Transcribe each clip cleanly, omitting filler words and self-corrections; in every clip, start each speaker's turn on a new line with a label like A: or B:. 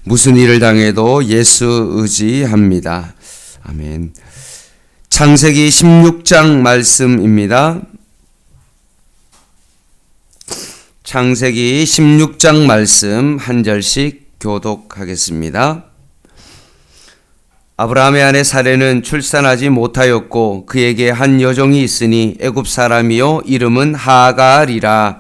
A: 무슨 일을 당해도 예수 의지합니다. 아멘. 창세기 16장 말씀입니다. 창세기 16장 말씀 한 절씩 교독하겠습니다. 아브라함의 아내 사레는 출산하지 못하였고 그에게 한 여종이 있으니 애굽 사람이요 이름은 하갈이라.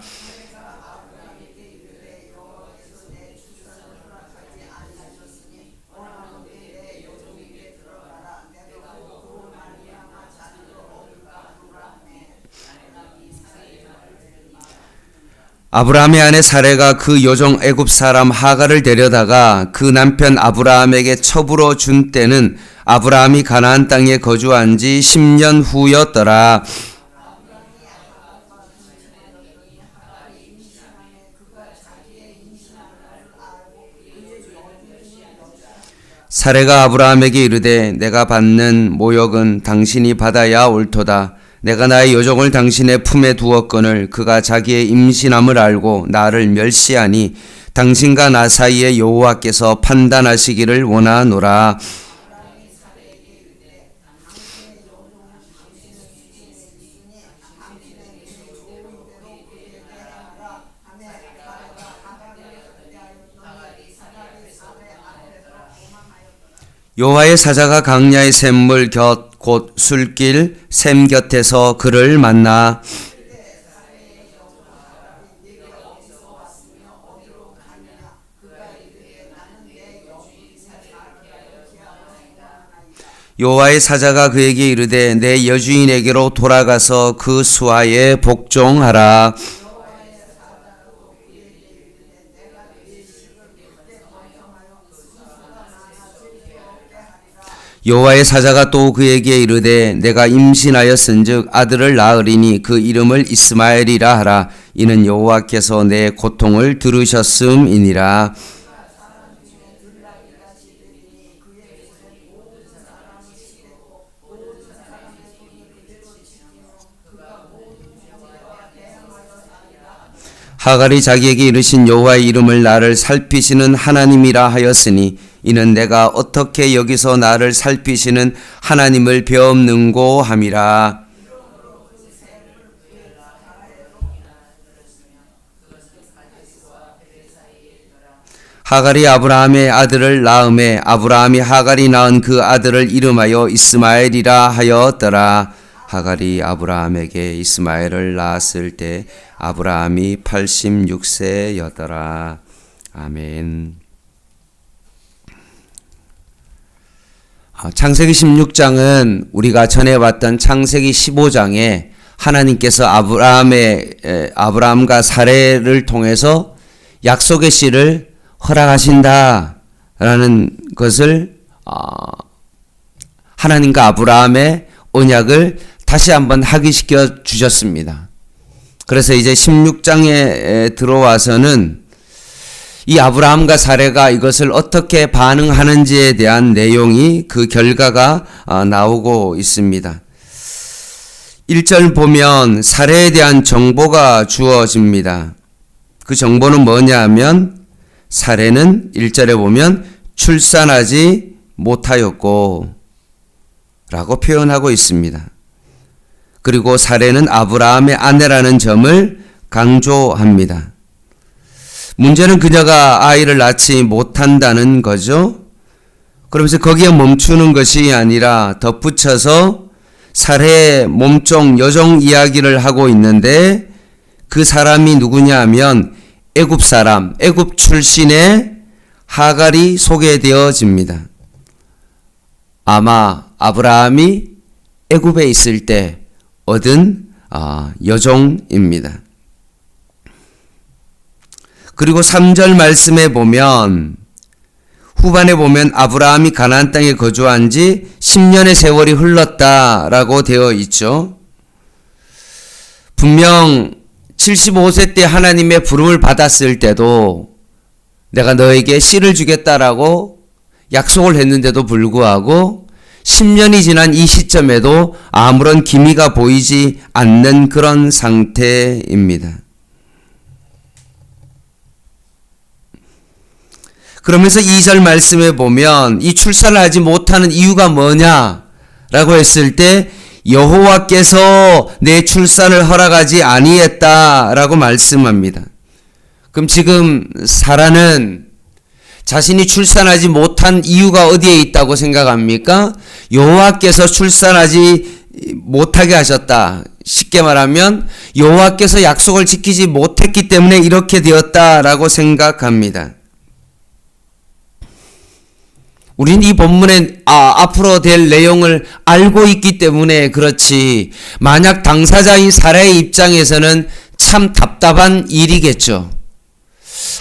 A: 아브라함의 아내 사레가 그 여종 애굽 사람 하갈을 데려다가 그 남편 아브라함에게 첩으로 준 때는 아브라함이 가나안 땅에 거주한 지 10년 후였더라. 사레가 아브라함에게 이르되 내가 받는 모욕은 당신이 받아야 옳도다. 내가 나의 여종을 당신의 품에 두었거늘 그가 자기의 임신함을 알고 나를 멸시하니 당신과 나 사이에 여호와께서 판단하시기를 원하노라. 여호와의 사자가 강야의 샘물 곁 곧 술길 샘 곁에서 그를 만나 여호와의 사자가 그에게 이르되 내 여주인에게로 돌아가서 그 수하에 복종하라. 여호와의 사자가 또 그에게 이르되 내가 임신하였은즉 아들을 낳으리니 그 이름을 이스마엘이라 하라. 이는 여호와께서 내 고통을 들으셨음이니라. 하갈이 자기에게 이르신 여호와의 이름을 나를 살피시는 하나님이라 하였으니 이는 내가 어떻게 여기서 나를 살피시는 하나님을 배웠는고 함이라. 하갈이 아브라함의 아들을 낳음에 아브라함이 하갈이 낳은 그 아들을 이름하여 이스마엘이라 하였더라. 하갈이 아브라함에게 이스마엘을 낳았을 때 아브라함이 86세였더라. 아멘. 창세기 16장은 우리가 전에 봤던 창세기 15장에 하나님께서 아브라함과 사레를 통해서 약속의 씨를 허락하신다라는 것을 하나님과 아브라함의 언약을 다시 한번 확인시켜 주셨습니다. 그래서 이제 16장에 들어와서는 이 아브라함과 사레가 이것을 어떻게 반응하는지에 대한 내용이 그 결과가 나오고 있습니다. 1절 보면 사레에 대한 정보가 주어집니다. 그 정보는 뭐냐 하면 사레는 1절에 보면 출산하지 못하였고 라고 표현하고 있습니다. 그리고 사레는 아브라함의 아내라는 점을 강조합니다. 문제는 그녀가 아이를 낳지 못한다는 거죠. 그러면서 거기에 멈추는 것이 아니라 덧붙여서 사레의 몸종 여종 이야기를 하고 있는데 그 사람이 누구냐 하면 애굽 사람, 애굽 출신의 하갈이 소개되어집니다. 아마 아브라함이 애굽에 있을 때 얻은 여종입니다. 그리고 3절 말씀에 보면 후반에 보면 아브라함이 가나안 땅에 거주한 지 10년의 세월이 흘렀다라고 되어 있죠. 분명 75세 때 하나님의 부름을 받았을 때도 내가 너에게 씨를 주겠다라고 약속을 했는데도 불구하고 10년이 지난 이 시점에도 아무런 기미가 보이지 않는 그런 상태입니다. 그러면서 2절 말씀에 보면 이 출산을 하지 못하는 이유가 뭐냐라고 했을 때 여호와께서 내 출산을 허락하지 아니했다라고 말씀합니다. 그럼 지금 사라는 자신이 출산하지 못한 이유가 어디에 있다고 생각합니까? 여호와께서 출산하지 못하게 하셨다. 쉽게 말하면 여호와께서 약속을 지키지 못했기 때문에 이렇게 되었다라고 생각합니다. 우리는 이 본문의 앞으로 될 내용을 알고 있기 때문에 그렇지, 만약 당사자인 사라의 입장에서는 참 답답한 일이겠죠.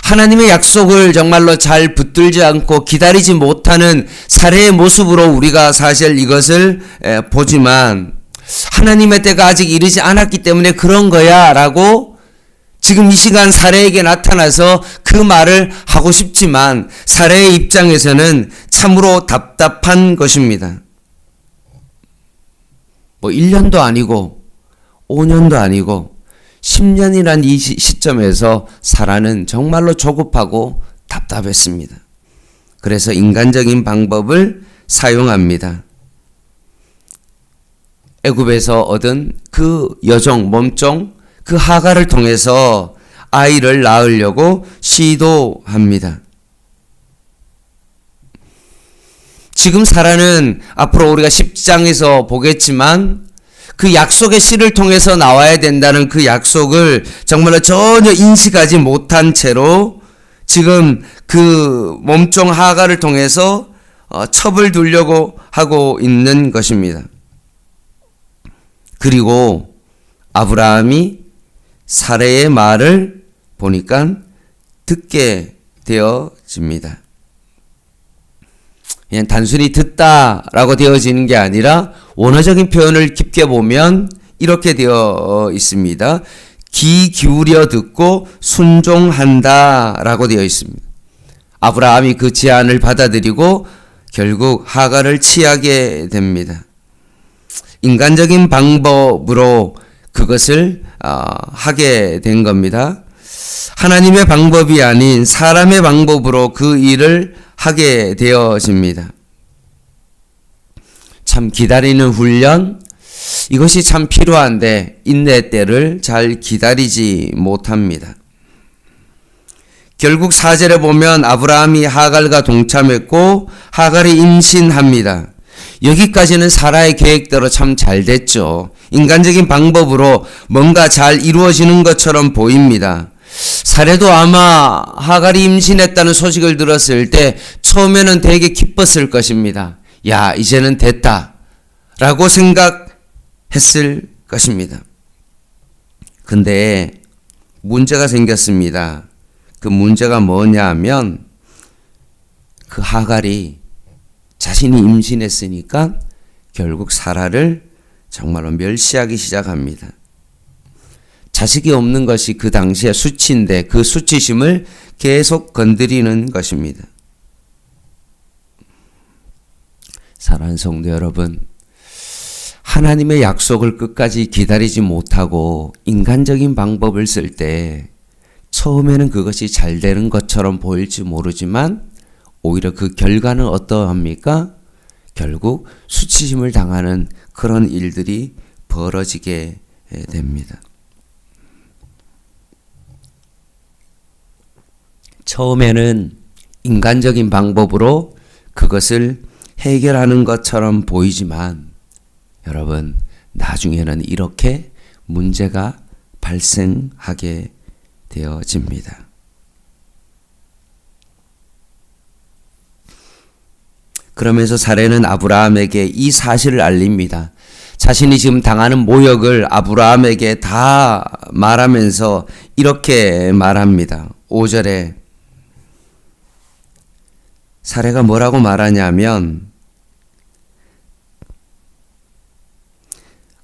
A: 하나님의 약속을 정말로 잘 붙들지 않고 기다리지 못하는 사라의 모습으로 우리가 사실 이것을 보지만, 하나님의 때가 아직 이르지 않았기 때문에 그런 거야 라고 지금 이 시간 사라에게 나타나서 그 말을 하고 싶지만 사라의 입장에서는 참으로 답답한 것입니다. 1년도 아니고 5년도 아니고 10년이란 이 시점에서 사라는 정말로 조급하고 답답했습니다. 그래서 인간적인 방법을 사용합니다. 애굽에서 얻은 그 여종, 몸종, 그 하가를 통해서 아이를 낳으려고 시도합니다. 지금 사라는 앞으로 우리가 10장에서 보겠지만 그 약속의 씨를 통해서 나와야 된다는 그 약속을 정말로 전혀 인식하지 못한 채로 지금 그 몸종 하가를 통해서 첩을 두려고 하고 있는 것입니다. 그리고 아브라함이 사라의 말을 보니까 듣게 되어집니다. 그냥 단순히 듣다라고 되어지는 게 아니라 원어적인 표현을 깊게 보면 이렇게 되어 있습니다. 귀 기울여 듣고 순종한다라고 되어 있습니다. 아브라함이 그 제안을 받아들이고 결국 하가를 취하게 됩니다. 인간적인 방법으로 그것을 하게 된 겁니다. 하나님의 방법이 아닌 사람의 방법으로 그 일을 하게 되어집니다. 참 기다리는 훈련, 이것이 참 필요한데 인내 때를 잘 기다리지 못합니다. 결국 4절에 보면 아브라함이 하갈과 동참했고 하갈이 임신합니다. 여기까지는 사라의 계획대로 참 잘 됐죠. 인간적인 방법으로 뭔가 잘 이루어지는 것처럼 보입니다. 사라도 아마 하갈이 임신했다는 소식을 들었을 때 처음에는 되게 기뻤을 것입니다. 야, 이제는 됐다 라고 생각했을 것입니다. 근데 문제가 생겼습니다. 그 문제가 뭐냐 하면 그 하갈이 자신이 임신했으니까 결국 사라를 정말로 멸시하기 시작합니다. 자식이 없는 것이 그 당시의 수치인데 그 수치심을 계속 건드리는 것입니다. 사랑하는 성도 여러분, 하나님의 약속을 끝까지 기다리지 못하고 인간적인 방법을 쓸 때 처음에는 그것이 잘 되는 것처럼 보일지 모르지만 오히려 그 결과는 어떠합니까? 결국 수치심을 당하는 그런 일들이 벌어지게 됩니다. 처음에는 인간적인 방법으로 그것을 해결하는 것처럼 보이지만 여러분, 나중에는 이렇게 문제가 발생하게 되어집니다. 그러면서 사라는 아브라함에게 이 사실을 알립니다. 자신이 지금 당하는 모욕을 아브라함에게 다 말하면서 이렇게 말합니다. 5절에 사라가 뭐라고 말하냐면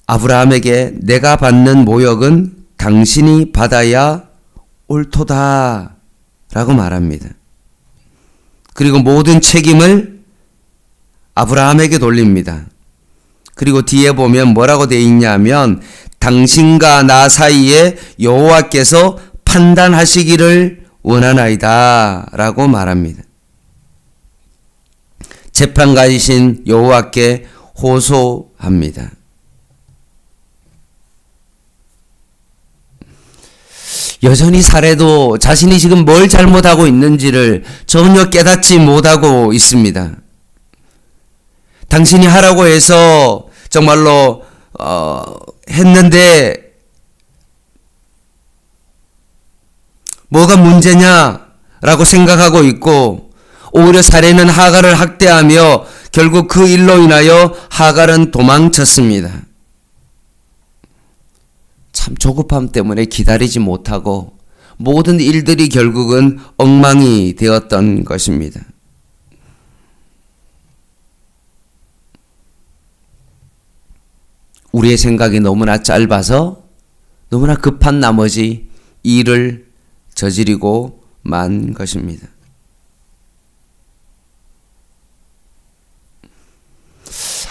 A: 아브라함에게 내가 받는 모욕은 당신이 받아야 옳도다 라고 말합니다. 그리고 모든 책임을 아브라함에게 돌립니다. 그리고 뒤에 보면 뭐라고 되어 있냐면 당신과 나 사이에 여호와께서 판단하시기를 원하나이다 라고 말합니다. 재판가이신 여호와께 호소합니다. 여전히 사례도 자신이 지금 뭘 잘못하고 있는지를 전혀 깨닫지 못하고 있습니다. 당신이 하라고 해서 정말로 했는데 뭐가 문제냐라고 생각하고 있고, 오히려 사례는 하갈을 학대하며 결국 그 일로 인하여 하갈은 도망쳤습니다. 참 조급함 때문에 기다리지 못하고 모든 일들이 결국은 엉망이 되었던 것입니다. 우리의 생각이 너무나 짧아서 너무나 급한 나머지 일을 저지르고 만 것입니다.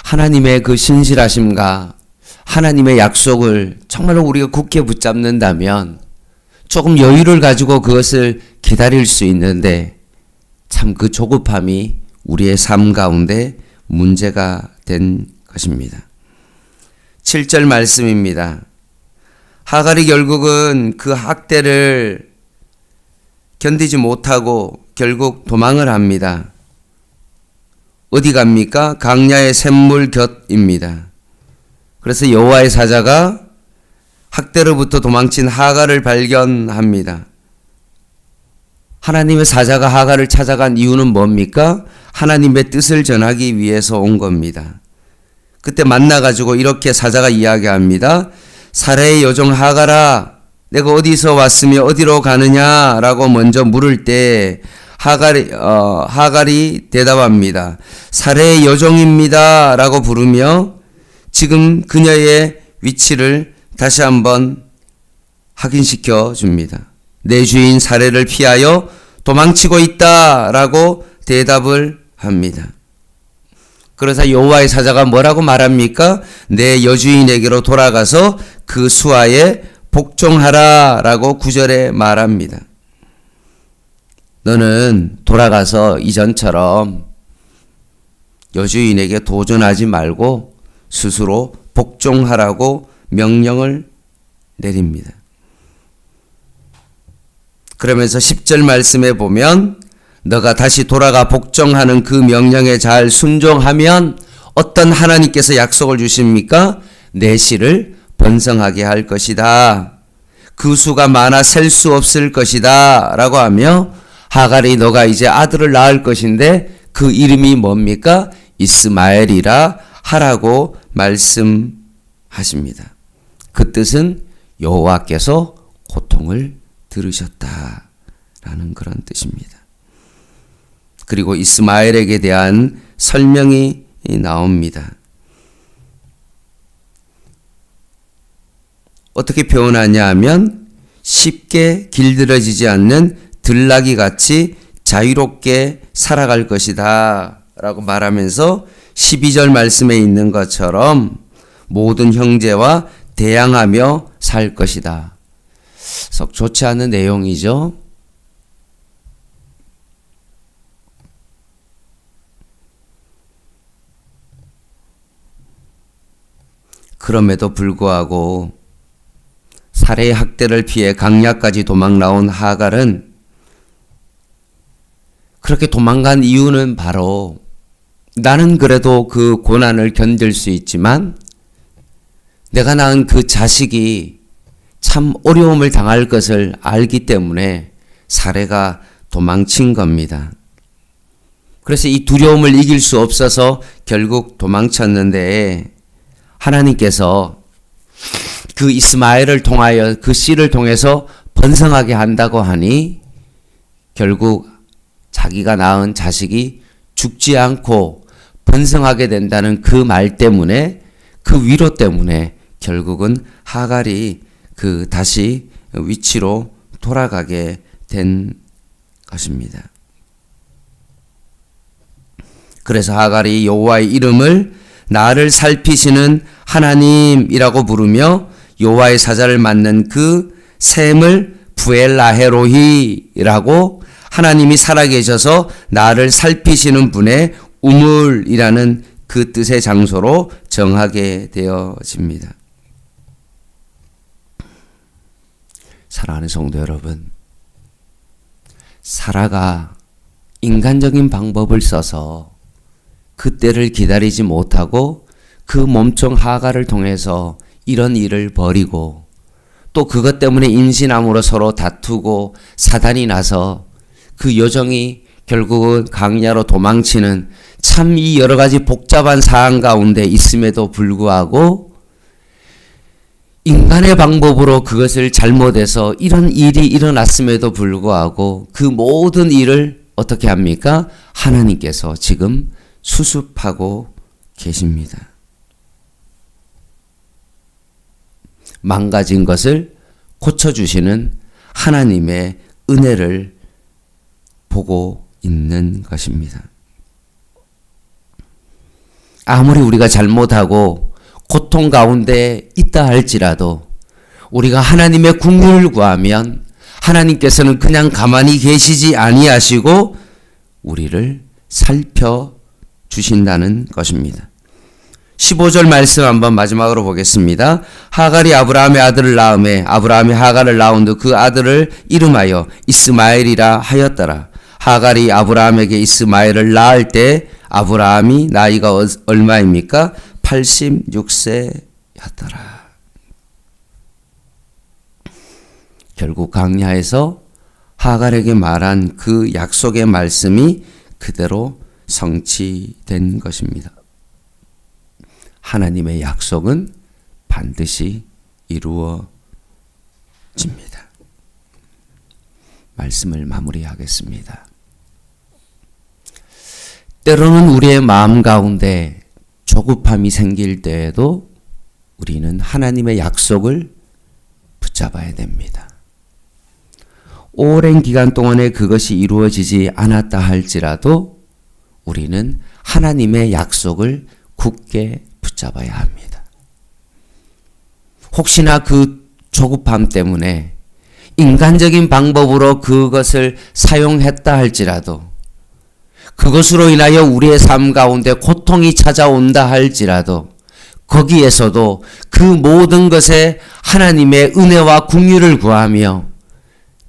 A: 하나님의 그 신실하심과 하나님의 약속을 정말로 우리가 굳게 붙잡는다면 조금 여유를 가지고 그것을 기다릴 수 있는데, 참 그 조급함이 우리의 삶 가운데 문제가 된 것입니다. 7절 말씀입니다. 하갈이 결국은 그 학대를 견디지 못하고 결국 도망을 합니다. 어디 갑니까? 강야의 샘물 곁입니다. 그래서 여호와의 사자가 학대로부터 도망친 하갈을 발견합니다. 하나님의 사자가 하갈을 찾아간 이유는 뭡니까? 하나님의 뜻을 전하기 위해서 온 겁니다. 그때 만나가지고 이렇게 사자가 이야기합니다. 사레의 여종 하갈아, 내가 어디서 왔으며 어디로 가느냐라고 먼저 물을 때 하갈이 대답합니다. 사레의 여종입니다 라고 부르며 지금 그녀의 위치를 다시 한번 확인시켜 줍니다. 내 주인 사레를 피하여 도망치고 있다라고 대답을 합니다. 그래서 여호와의 사자가 뭐라고 말합니까? 내 여주인에게로 돌아가서 그 수하에 복종하라라고 9절에 말합니다. 너는 돌아가서 이전처럼 여주인에게 도전하지 말고 스스로 복종하라고 명령을 내립니다. 그러면서 10절 말씀에 보면 너가 다시 돌아가 복종하는 그 명령에 잘 순종하면 어떤 하나님께서 약속을 주십니까? 내 씨를 번성하게 할 것이다. 그 수가 많아 셀 수 없을 것이다 라고 하며 하갈이 너가 이제 아들을 낳을 것인데 그 이름이 뭡니까? 이스마엘이라 하라고 말씀하십니다. 그 뜻은 여호와께서 고통을 들으셨다라는 그런 뜻입니다. 그리고 이스마엘에게 대한 설명이 나옵니다. 어떻게 표현하냐 하면 쉽게 길들여지지 않는 들나귀 같이 자유롭게 살아갈 것이다 라고 말하면서 12절 말씀에 있는 것처럼 모든 형제와 대항하며 살 것이다. 썩 좋지 않은 내용이죠. 그럼에도 불구하고 살해의 학대를 피해 강야까지 도망 나온 하갈은 그렇게 도망간 이유는 바로 나는 그래도 그 고난을 견딜 수 있지만 내가 낳은 그 자식이 참 어려움을 당할 것을 알기 때문에 사례가 도망친 겁니다. 그래서 이 두려움을 이길 수 없어서 결국 도망쳤는데 하나님께서 그 이스마엘을 통하여 그 씨를 통해서 번성하게 한다고 하니 결국 자기가 낳은 자식이 죽지 않고 번성하게 된다는 그 말 때문에 그 위로 때문에 결국은 하갈이 그 다시 위치로 돌아가게 된 것입니다. 그래서 하갈이 여호와의 이름을 나를 살피시는 하나님이라고 부르며 여호와의 사자를 맞는 그 셈을 부엘라헤로히라고 하나님이 살아계셔서 나를 살피시는 분의 우물이라는 그 뜻의 장소로 정하게 되어집니다. 사랑하는 성도 여러분, 사라가 인간적인 방법을 써서 그때를 기다리지 못하고 그 몸종 하가를 통해서 이런 일을 벌이고 또 그것 때문에 임신함으로 서로 다투고 사단이 나서 그 여정이 결국은 강야로 도망치는 참 이 여러 가지 복잡한 사안 가운데 있음에도 불구하고 인간의 방법으로 그것을 잘못해서 이런 일이 일어났음에도 불구하고 그 모든 일을 어떻게 합니까? 하나님께서 지금 수습하고 계십니다. 망가진 것을 고쳐주시는 하나님의 은혜를 보고 있는 것입니다. 아무리 우리가 잘못하고 고통 가운데 있다 할지라도 우리가 하나님의 긍휼을 구하면 하나님께서는 그냥 가만히 계시지 아니하시고 우리를 살펴주신다는 것입니다. 15절 말씀 한번 마지막으로 보겠습니다. 하갈이 아브라함의 아들을 낳음에 아브라함이 하갈을 낳은 후 그 아들을 이름하여 이스마엘이라 하였더라. 하갈이 아브라함에게 이스마엘을 낳을 때 아브라함이 나이가 얼마입니까? 86세였더라. 결국 광야에서 하갈에게 말한 그 약속의 말씀이 그대로 성취된 것입니다. 하나님의 약속은 반드시 이루어집니다. 말씀을 마무리하겠습니다. 때로는 우리의 마음 가운데 조급함이 생길 때에도 우리는 하나님의 약속을 붙잡아야 됩니다. 오랜 기간 동안에 그것이 이루어지지 않았다 할지라도 우리는 하나님의 약속을 굳게 붙잡아야 합니다. 혹시나 그 조급함 때문에 인간적인 방법으로 그것을 사용했다 할지라도 그것으로 인하여 우리의 삶 가운데 고통이 찾아온다 할지라도 거기에서도 그 모든 것에 하나님의 은혜와 긍휼을 구하며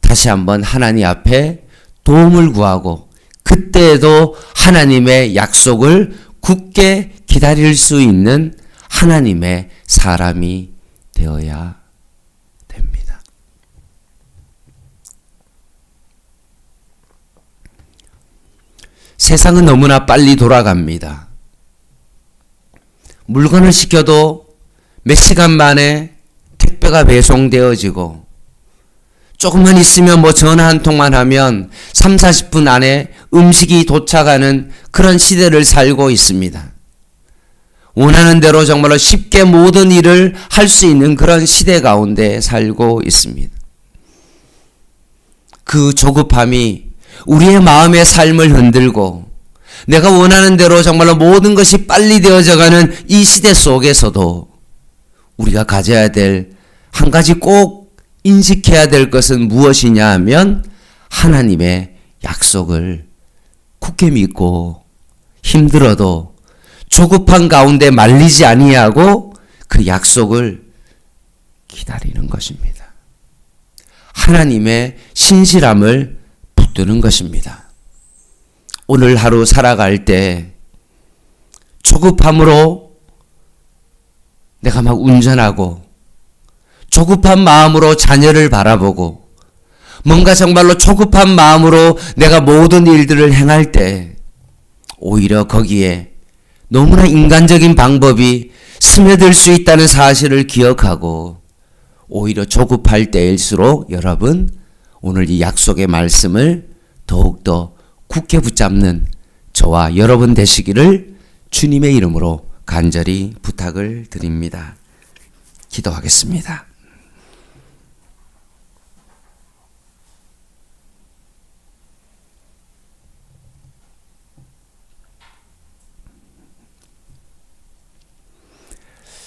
A: 다시 한번 하나님 앞에 도움을 구하고 그때에도 하나님의 약속을 굳게 기다릴 수 있는 하나님의 사람이 되어야 됩니다. 세상은 너무나 빨리 돌아갑니다. 물건을 시켜도 몇 시간 만에 택배가 배송되어지고 조금만 있으면 전화 한 통만 하면 3, 40분 안에 음식이 도착하는 그런 시대를 살고 있습니다. 원하는 대로 정말로 쉽게 모든 일을 할 수 있는 그런 시대 가운데 살고 있습니다. 그 조급함이 우리의 마음의 삶을 흔들고 내가 원하는 대로 정말로 모든 것이 빨리 되어져가는 이 시대 속에서도 우리가 가져야 될 한 가지 꼭 인식해야 될 것은 무엇이냐 하면 하나님의 약속을 굳게 믿고 힘들어도 조급한 가운데 말리지 아니하고 그 약속을 기다리는 것입니다. 하나님의 신실함을 붙드는 것입니다. 오늘 하루 살아갈 때 조급함으로 내가 막 운전하고 조급한 마음으로 자녀를 바라보고 뭔가 정말로 조급한 마음으로 내가 모든 일들을 행할 때 오히려 거기에 너무나 인간적인 방법이 스며들 수 있다는 사실을 기억하고 오히려 조급할 때일수록 여러분 오늘 이 약속의 말씀을 더욱더 굳게 붙잡는 저와 여러분 되시기를 주님의 이름으로 간절히 부탁을 드립니다. 기도하겠습니다.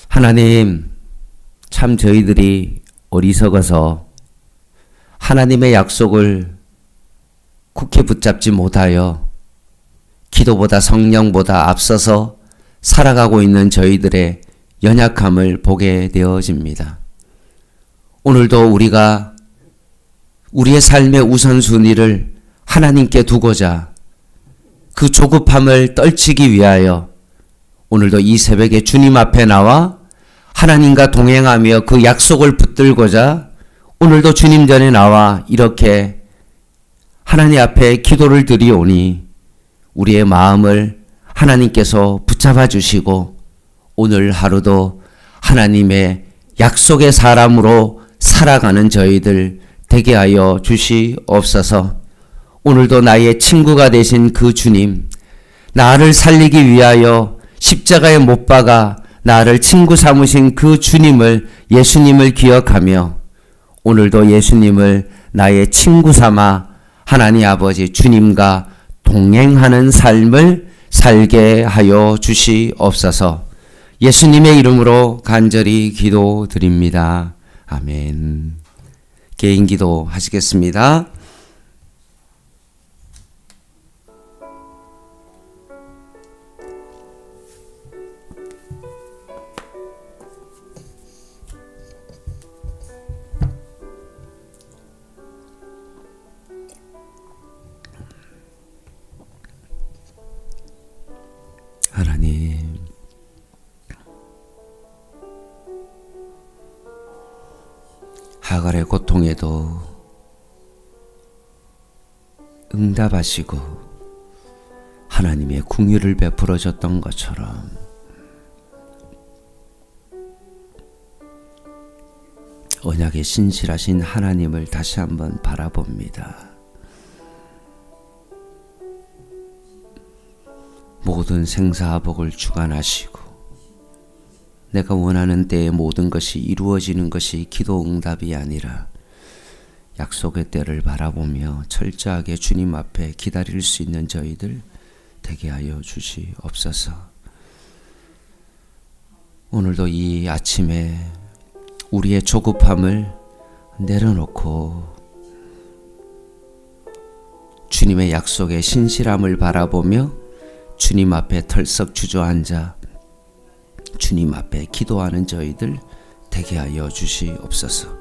A: 하나님, 참 저희들이 어리석어서 하나님의 약속을 굳게 붙잡지 못하여 기도보다 성령보다 앞서서 살아가고 있는 저희들의 연약함을 보게 되어집니다. 오늘도 우리가 우리의 삶의 우선순위를 하나님께 두고자 그 조급함을 떨치기 위하여 오늘도 이 새벽에 주님 앞에 나와 하나님과 동행하며 그 약속을 붙들고자 오늘도 주님 전에 나와 이렇게 하나님 앞에 기도를 드리오니 우리의 마음을 하나님께서 붙잡아 주시고 오늘 하루도 하나님의 약속의 사람으로 살아가는 저희들 되게 하여 주시옵소서. 오늘도 나의 친구가 되신 그 주님, 나를 살리기 위하여 십자가에 못 박아 나를 친구 삼으신 그 주님을, 예수님을 기억하며 오늘도 예수님을 나의 친구 삼아 하나님 아버지 주님과 동행하는 삶을 살게 하여 주시옵소서. 예수님의 이름으로 간절히 기도드립니다. 아멘. 개인 기도 하시겠습니다. 하나님, 하갈의 고통에도 응답하시고 하나님의 긍휼을 베풀어 줬던 것처럼 언약에 신실하신 하나님을 다시 한번 바라봅니다. 모든 생사복을 주관하시고 내가 원하는 때에 모든 것이 이루어지는 것이 기도 응답이 아니라 약속의 때를 바라보며 철저하게 주님 앞에 기다릴 수 있는 저희들 되게 하여 주시옵소서. 오늘도 이 아침에 우리의 조급함을 내려놓고 주님의 약속의 신실함을 바라보며 주님 앞에 털썩 주저앉아 주님 앞에 기도하는 저희들 되게 하여 주시옵소서.